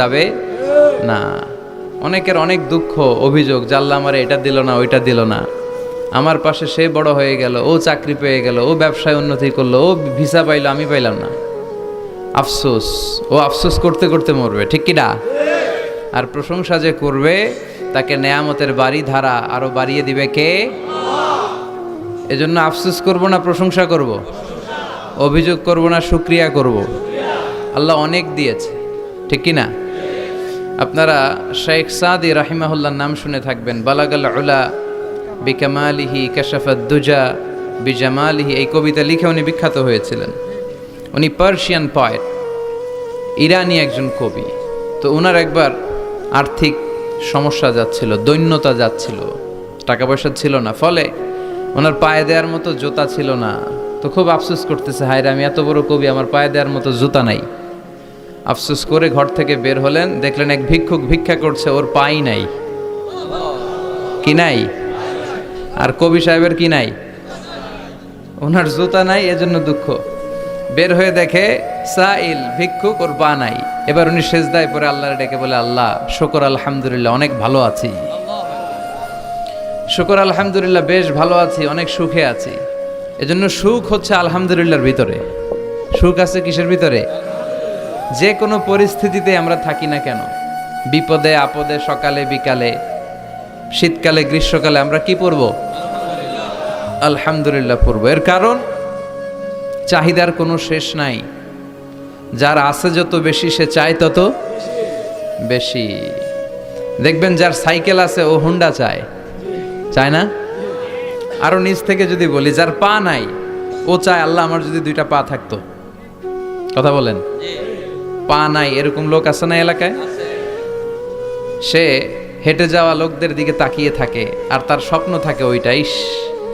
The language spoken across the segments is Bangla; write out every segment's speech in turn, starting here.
যাবে না। অনেকের অনেক দুঃখ অভিযোগ, জাল্লা আমার এটা দিল না ওইটা দিল না, আমার পাশে সে বড় হয়ে গেল, ও চাকরি পেয়ে গেল, ও ব্যবসায় উন্নতি করলো, ও ভিসা পাইলো, আমি পাইলাম না। আফসোস, ও আফসোস করতে করতে মরবে, ঠিক কিনা? আর প্রশংসা যে করবে তাকে নেয়ামতের বাড়ি ধারা আরো বাড়িয়ে দিবে কে? এজন্য আফসোস করব না প্রশংসা করব, অভিযোগ করব না শুকরিয়া করব। আল্লাহ অনেক দিয়েছে, ঠিক কিনা? আপনারা শেখ সাদি রাহিমাহুল্লাহর নাম শুনে থাকবেন। বালাগাল উলা বিকামালিহি কাশাফাদ দুজা বিজামালিহি, এই কবিতা লিখে উনি বিখ্যাত হয়েছিলেন। উনি পার্সিয়ান পয়েট, ইরানি একজন কবি। তো ওনার একবার আর্থিক সমস্যা যাচ্ছিল, দৈন্যতা যাচ্ছিল, টাকা পয়সা ছিল না, ফলে ওনার পায়ে দেওয়ার মতো জুতা ছিল না। তো খুব আফসোস করতেছে, হায়রে আমি এত বড় কবি, আমার পায়ে দেওয়ার মতো জুতা নাই। আফসোস করে ঘর থেকে বের হলেন, দেখলেন এক ভিক্ষুক ভিক্ষা করছে, ওর পাই নাই। কি নাই? আর কবি সাহেবের কি নাই? ওনার জুতা নাই, এজন্য দুঃখ। বের হয়ে দেখে সাইল ভিক্ষুক, ওর পা নাই। এবার উনি সেজদায় পরে আল্লাহর ডেকে বলে, আল্লাহ শুকর আলহামদুলিল্লাহ, অনেক ভালো আছি। শুকর আলহামদুলিল্লাহ, বেশ ভালো আছি, অনেক সুখে আছি। এজন্য সুখ হচ্ছে আলহামদুলিল্লাহর ভিতরে। সুখ আছে কিসের ভিতরে? যে কোনো পরিস্থিতিতে আমরা থাকি না কেন, বিপদে আপদে, সকালে বিকালে, শীতকালে গ্রীষ্মকালে, আমরা কি পড়ব? আলহামদুলিল্লাহ পড়ব। এর কারণ চাহিদার কোনো শেষ নাই। যার আছে যত বেশি, সে চায় তত বেশি। দেখবেন যার সাইকেল আছে ও হুন্ডা চায়, চায় না? আরো নিচ থেকে যদি বলি, যার পা নাই ও চায়, আল্লাহ আমার যদি দুইটা পা থাকতো। কথা বলেন। পা নাই এরকম লোক আছে না এলাকায়? সে হেঁটে যাওয়া লোকদের দিকে তাকিয়ে থাকে, আর তার স্বপ্ন থাকে ওইটাই,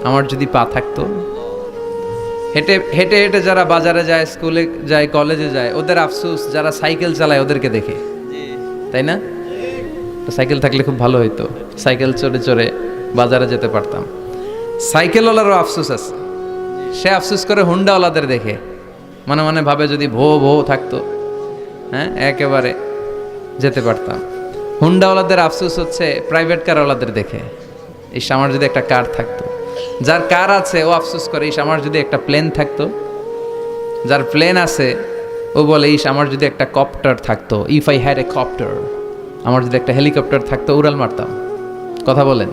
আমার যদি পা থাকতো। হেঁটে হেঁটে হেঁটে যারা বাজারে যায়, স্কুলে যায়, কলেজে যায়, ওদের আফসোস যারা সাইকেল চালায় ওদেরকে দেখে, তাই না? সাইকেল থাকলে খুব ভালো হইতো, সাইকেল চড়ে চড়ে বাজারে যেতে পারতাম। সাইকেলওয়ালারও আফসোস আছে, সে আফসোস করে হুন্ডাওয়ালাদের দেখে, মনে মনে ভাবে যদি ভো ভো থাকতো, হ্যাঁ একেবারে যেতে পারতাম। হুন্ডাওয়ালাদের আফসোস হচ্ছে প্রাইভেট কারওয়ালাদের দেখে, ইস আমার যদি একটা কার থাকতো। যার কার আছে ও আফসোস করে, ইস আমার যদি একটা প্লেন থাকতো। যার প্লেন আছে ও বলে, ইস আমার যদি একটা কপ্টার থাকতো, if I had a copter, আমার যদি একটা হেলিকপ্টার থাকতো, উড়াল মারতাম। কথা বলেন।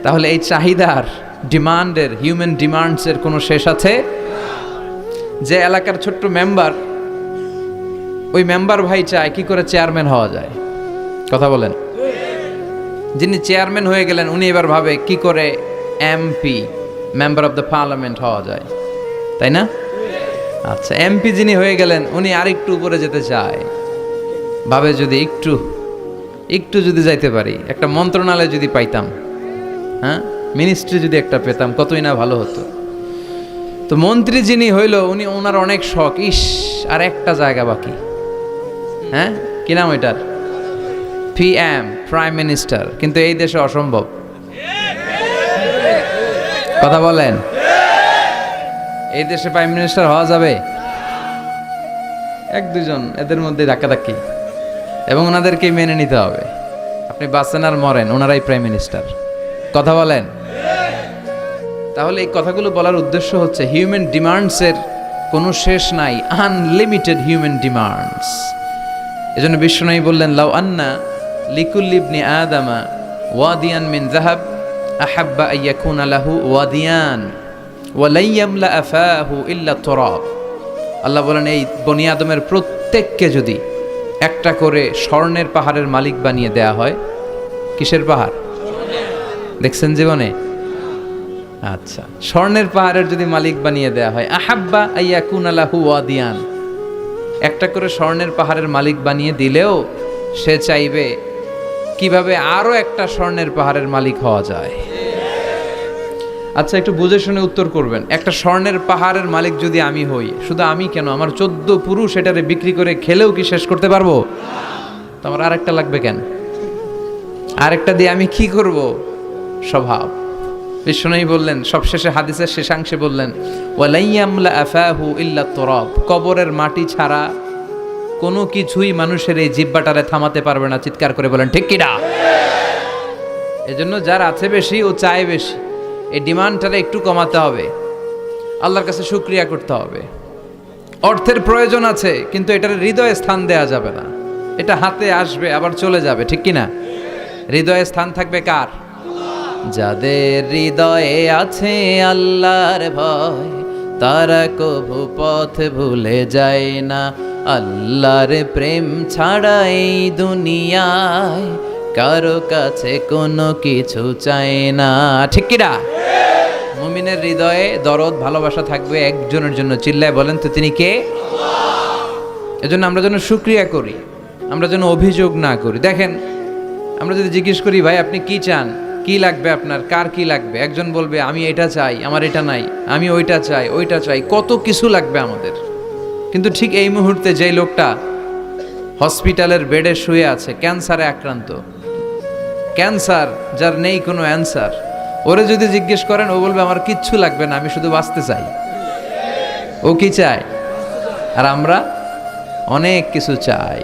তাহলে এই চাহিদার, ডিমান্ডের, হিউম্যান ডিমান্ডসের কোনো শেষ আছে? যে এলাকার ছোট্ট মেম্বার, ওই মেম্বার ভাই চায় কি করে চেয়ারম্যান হওয়া যায়। কথা বলেন। যিনি চেয়ারম্যান হয়ে গেলেন, উনি এবার ভাবে কি করে MP, member of the parliament হওয়া যায়, তাই না? আচ্ছা, এমপি যিনি হয়ে গেলেন, উনি আরেকটু উপরে যেতে চায়, ভাবে যদি একটু একটু যদি যাইতে পারি, একটা মন্ত্রণালয় যদি পাইতাম, হ্যাঁ মিনিস্ট্রি যদি একটা পেতাম, কতই না ভালো হতো। তো মন্ত্রী যিনি হইল, উনি ওনার অনেক শখ, ইস আর একটা জায়গা বাকি। হ্যাঁ কি নাম ওইটার? PM, prime minister. কিন্তু এই দেশে অসম্ভব। কথা বলেন। এই দেশে প্রাইম মিনিস্টার হওয়া যাবে? এক দুজন এদের মধ্যে ধাক্কাধাক্কি, এবং ওনাদেরকে মেনে নিতে হবে। আপনি বাঁচেন আর মরেন, ওনারাই প্রাইম মিনিস্টার। কথা বলেন। তাহলে এই কথাগুলো বলার উদ্দেশ্য হচ্ছে, হিউম্যান ডিমান্ডসের কোনো শেষ নাই, আনলিমিটেড হিউম্যান ডিমান্ডস। এজন্য বিশ্বনবী বললেন, লাউ আন্না লিকুল্লি ইবনি আদামা ওয়াদিয়ান মিন যাহাব আহাব্বা আইয়াকুনা লাহু ওয়াদিয়ান ওয়া লা ইয়ামলা আফাহু ইল্লা তুরাব। আল্লাহ বলেন, এই বনি আদমের প্রত্যেককে যদি একটা করে স্বর্ণের পাহাড়ের মালিক বানিয়ে দেয়া হয়। কিসের পাহাড় দেখছেন জীবনে? আচ্ছা, স্বর্ণের পাহাড়ের যদি মালিক বানিয়ে দেয়া হয়, আহাব্বা আইয়াকুনা লাহু ওয়াদিয়ান, একটা করে স্বর্ণের পাহাড়ের মালিক বানিয়ে দিলেও সে চাইবে কিভাবে আরো একটা স্বর্ণের পাহাড়ের মালিক হওয়া যায়। আচ্ছা, একটু বুঝে শুনে উত্তর করবেন। একটা স্বর্ণের পাহাড়ের মালিক যদি আমি হই, শুধু আমি কেন, আমার 14 পুরুষ এটারে বিক্রি করে খেলেও কি শেষ করতে পারবো? তো আমার আরেকটা লাগবে কেন? আরেকটা দিয়ে আমি কি করব? স্বভাব। বিশ্বনবী বললেন, সবশেষে হাদিসের শেষাংশে বললেন, ওয়া লা ইয়ামলা আফাহু ইল্লা তুরাব, কবরের মাটি ছাড়া কোনো কিছুই মানুষের এই জিহ্বাটারে থামাতে পারবে না। চিৎকার করে বলেন ঠিক কিনা? এজন্য যার আছে বেশি ও চায় বেশি, এই ডিমান্ডটারে একটু কমাতে হবে, আল্লাহর কাছে শুকরিয়া করতে হবে। অর্থের প্রয়োজন আছে, কিন্তু এটার হৃদয়ে স্থান দেয়া যাবে না। এটা হাতে আসবে আবার চলে যাবে, ঠিক কিনা? হৃদয়ে স্থান থাকবে কার? যাদের হৃদয়ে আছে আল্লাহর ভয়, তারা কভু পথ ভুলে যায় না। আল্লাহর প্রেম ছাড়া এই দুনিয়ায় কারো কাছে কোনো কিছু চায় না, ঠিক কিনা? মুমিনের হৃদয়ে দরদ ভালোবাসা থাকবে একজনের জন্য। চিল্লায় বলেন তো তিনি কে? এজন্য আমরা যেন শুকরিয়া করি, আমরা যেন অভিযোগ না করি। দেখেন, আমরা যদি জিজ্ঞেস করি ভাই আপনি কি চান, কি লাগবে আপনার, কার কি লাগবে, একজন বলবে আমি এটা চাই, আমার এটা নাই, আমি ওইটা চাই, ওইটা চাই, কত কিছু লাগবে আমাদের। কিন্তু ঠিক এই মুহূর্তে যেই লোকটা হসপিটালের বেডে শুয়ে আছে, ক্যান্সারে আক্রান্ত, ক্যান্সার যার নেই কোনো অ্যান্সার, ওরে যদি জিজ্ঞেস করেন ও বলবে আমার কিচ্ছু লাগবে না, আমি শুধু বাঁচতে চাই। ও কি চায়? আর আমরা অনেক কিছু চাই।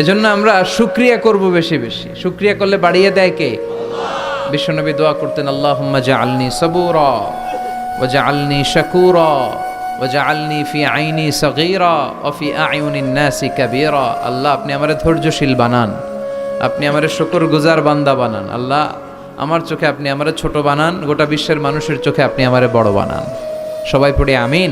এজন্য আমরা শুকরিয়া করব বেশি বেশি। শুকরিয়া করলে বাড়িয়ে দেয় কে? বিশ্বনবী দোয়া করতেন, আল্লাহুম্মা জাআলনি সাবুরা ওয়া জাআলনি শাকুরা ওয়া জাআলনি ফি আইনি সাগীরা ওয়া ফি আয়ুনিন নাসি কাবীরা। আল্লাহ আপনি আমারে ধৈর্যশীল বানান, আপনি আমারে শুকরগুজার বান্দা বানান। আল্লাহ আমার চোখে আপনি আমারে ছোট বানান, গোটা বিশ্বের মানুষের চোখে আপনি আমারে বড় বানান। সবাই পড়ে আমিন।